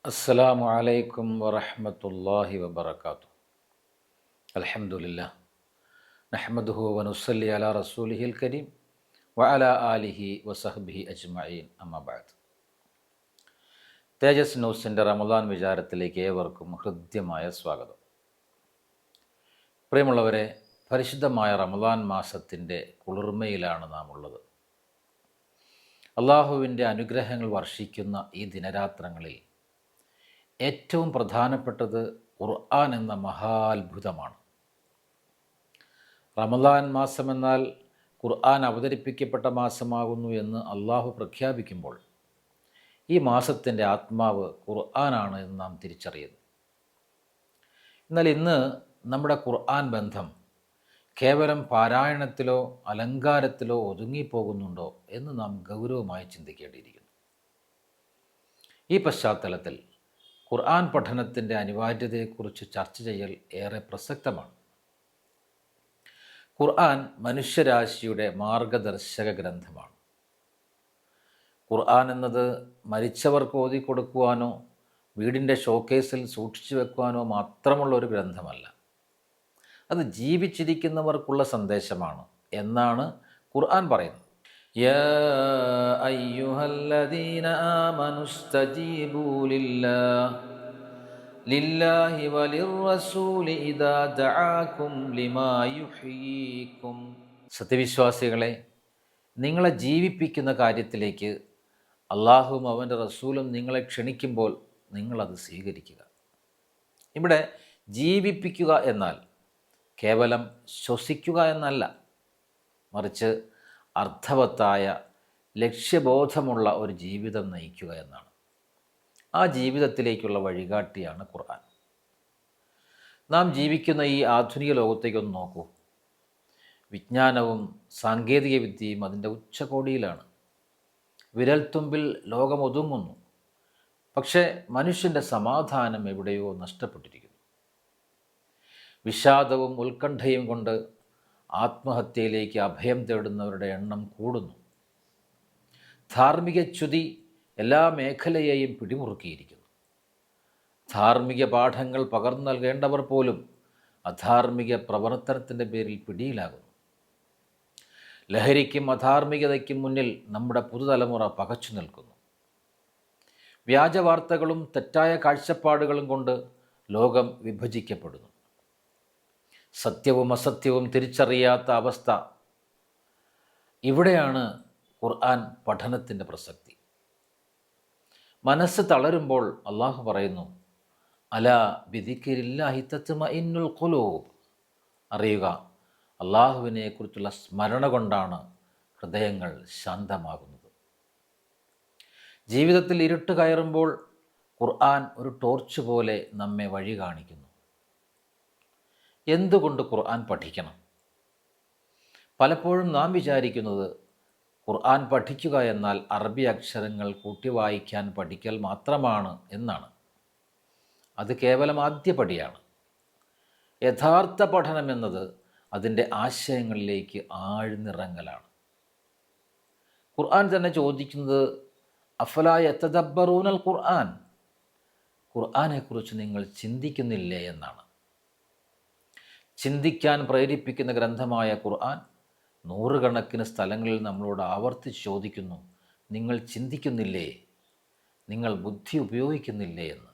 അസ്സലാമു അലൈക്കും വറഹ്മത്തുള്ളാഹി വബറകാതുഹു. അൽഹംദുലില്ലാഹ് നഹ്മദുഹു വനുസല്ലി അലാ റസൂലിഹിൽ കരീം വഅലാ ആലിഹി വസഹ്ബിഹി അജ്മഈൻ. അമ്മാ ബഅദ്. തേജസ് ന്യൂസിൻ്റെ റമദാൻ വിചാരത്തിലേക്ക് ഏവർക്കും ഹൃദ്യമായ സ്വാഗതം. പ്രിയമുള്ളവരെ, പരിശുദ്ധമായ റമദാൻ മാസത്തിൻ്റെ കുളിർമയിലാണ് നാം ഉള്ളത്. അള്ളാഹുവിൻ്റെ അനുഗ്രഹങ്ങൾ വർഷിക്കുന്ന ഈ ദിനരാത്രങ്ങളിൽ ഏറ്റവും പ്രധാനപ്പെട്ടത് ഖുർആൻ എന്ന മഹാത്ഭുതമാണ്. റമദാൻ മാസമെന്നാൽ ഖുർആൻ അവതരിപ്പിക്കപ്പെട്ട മാസമാകുന്നു എന്ന് അള്ളാഹു പ്രഖ്യാപിക്കുമ്പോൾ ഈ മാസത്തിൻ്റെ ആത്മാവ് ഖുർആനാണ് എന്ന് നാം തിരിച്ചറിയുന്നു. എന്നാൽ ഇന്ന് നമ്മുടെ ഖുർആൻ ബന്ധം കേവലം പാരായണത്തിലോ അലങ്കാരത്തിലോ ഒതുങ്ങിപ്പോകുന്നുണ്ടോ എന്ന് നാം ഗൗരവമായി ചിന്തിക്കേണ്ടിയിരിക്കുന്നു. ഈ പശ്ചാത്തലത്തിൽ ഖുർആൻ പഠനത്തിൻ്റെ അനിവാര്യതയെക്കുറിച്ച് ചർച്ച ചെയ്യൽ ഏറെ പ്രസക്തമാണ്. ഖുർആൻ മനുഷ്യരാശിയുടെ മാർഗദർശക ഗ്രന്ഥമാണ്. ഖുർആൻ എന്നത് മരിച്ചവർക്ക് ഓതിക്കൊടുക്കുവാനോ വീടിൻ്റെ ഷോക്കേസിൽ സൂക്ഷിച്ചു വെക്കുവാനോ മാത്രമുള്ള ഒരു ഗ്രന്ഥമല്ല. അത് ജീവിച്ചിരിക്കുന്നവർക്കുള്ള സന്ദേശമാണ് എന്നാണ് ഖുർആൻ പറയുന്നത്. യാ അയ്യുഹല്ലദീന ആമനുസ്തജീബൂ ലില്ലാഹി വലിർറസൂലി ഇദാ ദഅാകും ലിമാ യുഹ്യീകും. സത്യവിശ്വാസികളെ, നിങ്ങളെ ജീവിപ്പിക്കുന്ന കാര്യത്തിലേക്ക് അള്ളാഹുവും അവൻ്റെ റസൂലും നിങ്ങളെ ക്ഷണിക്കുമ്പോൾ നിങ്ങളത് സ്വീകരിക്കുക. ഇവിടെ ജീവിപ്പിക്കുക എന്നാൽ കേവലം ശ്വസിക്കുക എന്നല്ല, മറിച്ച് അർത്ഥവത്തായ ലക്ഷ്യബോധമുള്ള ഒരു ജീവിതം നയിക്കുക എന്നാണ്. ആ ജീവിതത്തിലേക്കുള്ള വഴികാട്ടിയാണ് ഖുർആൻ. നാം ജീവിക്കുന്ന ഈ ആധുനിക ലോകത്തേക്കൊന്ന് നോക്കൂ. വിജ്ഞാനവും സാങ്കേതിക വിദ്യയും അതിൻ്റെ ഉച്ചകോടിയിലാണ്. വിരൽത്തുമ്പിൽ ലോകം ഒതുങ്ങുന്നു. പക്ഷേ മനുഷ്യൻ്റെ സമാധാനം എവിടെയോ നഷ്ടപ്പെട്ടിരിക്കുന്നു. വിഷാദവും ഉത്കണ്ഠയും കൊണ്ട് ആത്മഹത്യയിലേക്ക് അഭയം തേടുന്നവരുടെ എണ്ണം കൂടുന്നു. ധാർമ്മിക ച്യുതി എല്ലാ മേഖലയെയും പിടിമുറുക്കിയിരിക്കുന്നു. ധാർമ്മിക പാഠങ്ങൾ പകർന്നു നൽകേണ്ടവർ പോലും അധാർമിക പ്രവർത്തനത്തിൻ്റെ പേരിൽ പിടിയിലാകുന്നു. ലഹരിക്കും അധാർമികതയ്ക്കും മുന്നിൽ നമ്മുടെ പുതുതലമുറ പകച്ചു നിൽക്കുന്നു. വ്യാജവാർത്തകളും തെറ്റായ കാഴ്ചപ്പാടുകളും കൊണ്ട് ലോകം വിഭജിക്കപ്പെടുന്നു. സത്യവും അസത്യവും തിരിച്ചറിയാത്ത അവസ്ഥ. ഇവിടെയാണ് ഖുർആൻ പഠനത്തിൻ്റെ പ്രസക്തി. മനസ്സ് തളരുമ്പോൾ അള്ളാഹു പറയുന്നു, അലാ ബിദിക്രില്ലാഹി തത്മഇന്നുൽ ഖുലൂബ്. അറിയുക, അള്ളാഹുവിനെക്കുറിച്ചുള്ള സ്മരണ കൊണ്ടാണ് ഹൃദയങ്ങൾ ശാന്തമാകുന്നത്. ജീവിതത്തിൽ ഇരുട്ട് കയറുമ്പോൾ ഖുർആൻ ഒരു ടോർച്ച് പോലെ നമ്മെ വഴി കാണിക്കുന്നു. എന്തുകൊണ്ട് ഖുർആൻ പഠിക്കണം? പലപ്പോഴും നാം വിചാരിക്കുന്നത് ഖുർആൻ പഠിക്കുക എന്നാൽ അറബി അക്ഷരങ്ങൾ കൂട്ടി വായിക്കാൻ പഠിക്കൽ മാത്രമാണ് എന്നാണ്. അത് കേവലം ആദ്യപടിയാണ്. യഥാർത്ഥ പഠനം എന്നത് അതിൻ്റെ ആശയങ്ങളിലേക്ക് ആഴ്ന്നിറങ്ങലാണ്. ഖുർആൻ തന്നെ ചോദിക്കുന്നത്, അഫലാ യതദബ്ബറൂനൽ ഖുർആൻ, ഖുർആനെക്കുറിച്ച് നിങ്ങൾ ചിന്തിക്കുന്നില്ലേ എന്നാണ്. ചിന്തിക്കാൻ പ്രേരിപ്പിക്കുന്ന ഗ്രന്ഥമായ ഖുർആൻ നൂറുകണക്കിന് സ്ഥലങ്ങളിൽ നമ്മളോട് ആവർത്തിച്ച് ചോദിക്കുന്നു, നിങ്ങൾ ചിന്തിക്കുന്നില്ലേ, നിങ്ങൾ ബുദ്ധി ഉപയോഗിക്കുന്നില്ലേ എന്ന്.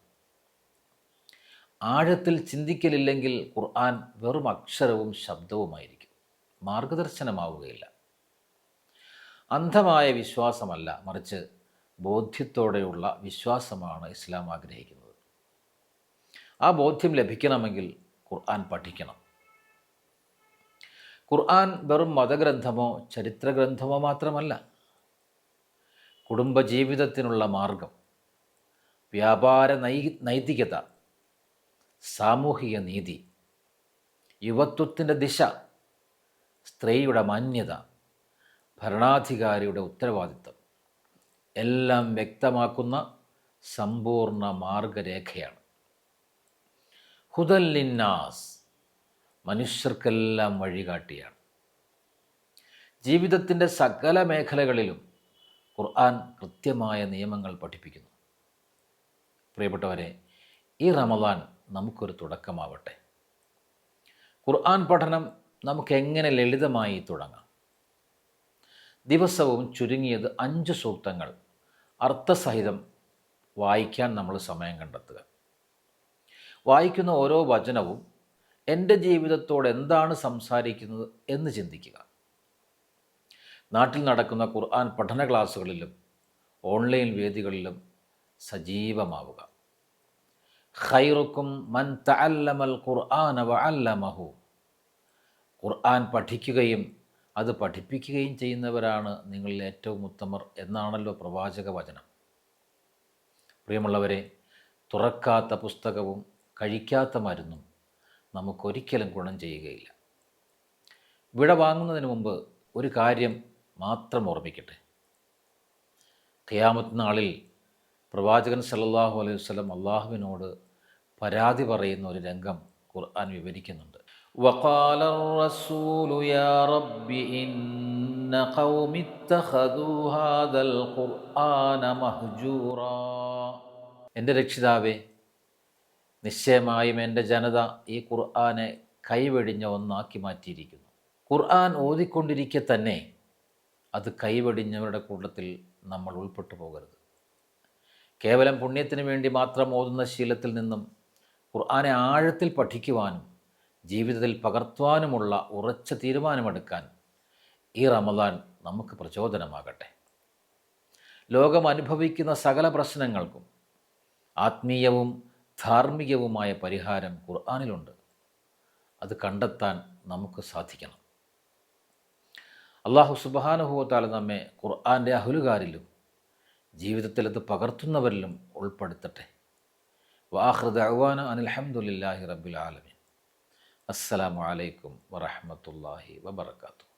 ആഴത്തിൽ ചിന്തിക്കലില്ലെങ്കിൽ ഖുർആൻ വെറും അക്ഷരവും ശബ്ദവുമായിരിക്കും, മാർഗദർശനമാവുകയില്ല. അന്ധമായ വിശ്വാസമല്ല, മറിച്ച് ബോധ്യത്തോടെയുള്ള വിശ്വാസമാണ് ഇസ്ലാം ആഗ്രഹിക്കുന്നത്. ആ ബോധ്യം ലഭിക്കണമെങ്കിൽ ഖുർആൻ പഠിക്കണം. ഖുർആൻ വെറും മതഗ്രന്ഥമോ ചരിത്രഗ്രന്ഥമോ മാത്രമല്ല. കുടുംബജീവിതത്തിനുള്ള മാർഗം, വ്യാപാര നൈതികത, സാമൂഹിക നീതി, യുവത്വത്തിൻ്റെ ദിശ, സ്ത്രീയുടെ മാന്യത, ഭരണാധികാരിയുടെ ഉത്തരവാദിത്തം എല്ലാം വ്യക്തമാക്കുന്ന സമ്പൂർണ്ണ മാർഗരേഖയാണ്. ഹുദൽ ലിന്നാസ്, മനുഷ്യർക്കെല്ലാം വഴികാട്ടിയാണ്. ജീവിതത്തിൻ്റെ സകല മേഖലകളിലും ഖുർആൻ കൃത്യമായ നിയമങ്ങൾ പഠിപ്പിക്കുന്നു. പ്രിയപ്പെട്ടവരെ, ഈ റമദാൻ നമുക്കൊരു തുടക്കമാവട്ടെ. ഖുർആൻ പഠനം നമുക്ക് എങ്ങനെ ലളിതമായി തുടങ്ങാം? ദിവസവും ചുരുങ്ങിയത് 5 സൂക്തങ്ങൾ അർത്ഥസഹിതം വായിക്കാൻ നമ്മൾ സമയം കണ്ടെത്തുക. വായിക്കുന്ന ഓരോ വചനവും എൻ്റെ ജീവിതത്തോട് എന്താണ് സംസാരിക്കുന്നത് എന്ന് ചിന്തിക്കുക. നാട്ടിൽ നടക്കുന്ന ഖുർആൻ പഠന ക്ലാസ്സുകളിലും ഓൺലൈൻ വേദികളിലും സജീവമാവുക. ഖൈറുക്കും മൻ തഅല്ലമൽ ഖുർആന വഅല്ലമഹു. ഖുർആൻ പഠിക്കുകയും അത് പഠിപ്പിക്കുകയും ചെയ്യുന്നവരാണ് നിങ്ങളിൽ ഏറ്റവും ഉത്തമർ എന്നാണല്ലോ പ്രവാചക വചനം. പ്രിയമുള്ളവരെ, തുറക്കാത്ത പുസ്തകവും കഴിക്കാത്ത മരുന്നും നമുക്കൊരിക്കലും ഗുണം ചെയ്യുകയില്ല. വിട വാങ്ങുന്നതിന് മുമ്പ് ഒരു കാര്യം മാത്രം ഓർമ്മിക്കട്ടെ. ഖിയാമത്ത് നാളിൽ പ്രവാചകൻ സല്ലല്ലാഹു അലൈഹി വസല്ലം അള്ളാഹുവിനോട് പരാതി പറയുന്ന ഒരു രംഗം ഖുർആൻ വിവരിക്കുന്നുണ്ട്. വഖാല റസൂലു യാ റബ്ബി ഇന്ന ഖൗമി ഇത്തഖദൂ ഹാദൽ ഖുർആന മഹ്ജൂറാ. എൻ്റെ രക്ഷിതാവേ, നിശ്ചയമായും എൻ്റെ ജനത ഈ ഖുർആനെ കൈവെടിഞ്ഞ ഒന്നാക്കി മാറ്റിയിരിക്കുന്നു. ഖുർആൻ ഓതിക്കൊണ്ടിരിക്കെ തന്നെ അത് കൈവെടിഞ്ഞവരുടെ കൂട്ടത്തിൽ നമ്മൾ ഉൾപ്പെട്ടു പോകരുത്. കേവലം പുണ്യത്തിന് വേണ്ടി മാത്രം ഓതുന്ന ശീലത്തിൽ നിന്നും ഖുർആനെ ആഴത്തിൽ പഠിക്കുവാനും ജീവിതത്തിൽ പകർത്തുവാനുമുള്ള ഉറച്ച തീരുമാനമെടുക്കാൻ ഈ റമദാൻ നമുക്ക് പ്രചോദനമാകട്ടെ. ലോകം അനുഭവിക്കുന്ന സകല പ്രശ്നങ്ങൾക്കും ആത്മീയവും ധാർമ്മികവുമായ പരിഹാരം ഖുർആനിലുണ്ട്. അത് കണ്ടെത്താൻ നമുക്ക് സാധിക്കണം. അല്ലാഹു സുബ്ഹാനഹു വ തആല നമ്മെ ഖുർആൻ്റെ അഹ്ലുകാരിലും ജീവിതത്തിൽ അത് പകർത്തുന്നവരിലും ഉൾപ്പെടുത്തട്ടെ. വആഖിറു ദഅ്വാന അനിൽ ഹംദുലില്ലാഹി റബ്ബിൽ ആലമീൻ. അസ്സലാമു അലൈക്കും വറഹ്മത്തുള്ളാഹി വബറകാതുഹു.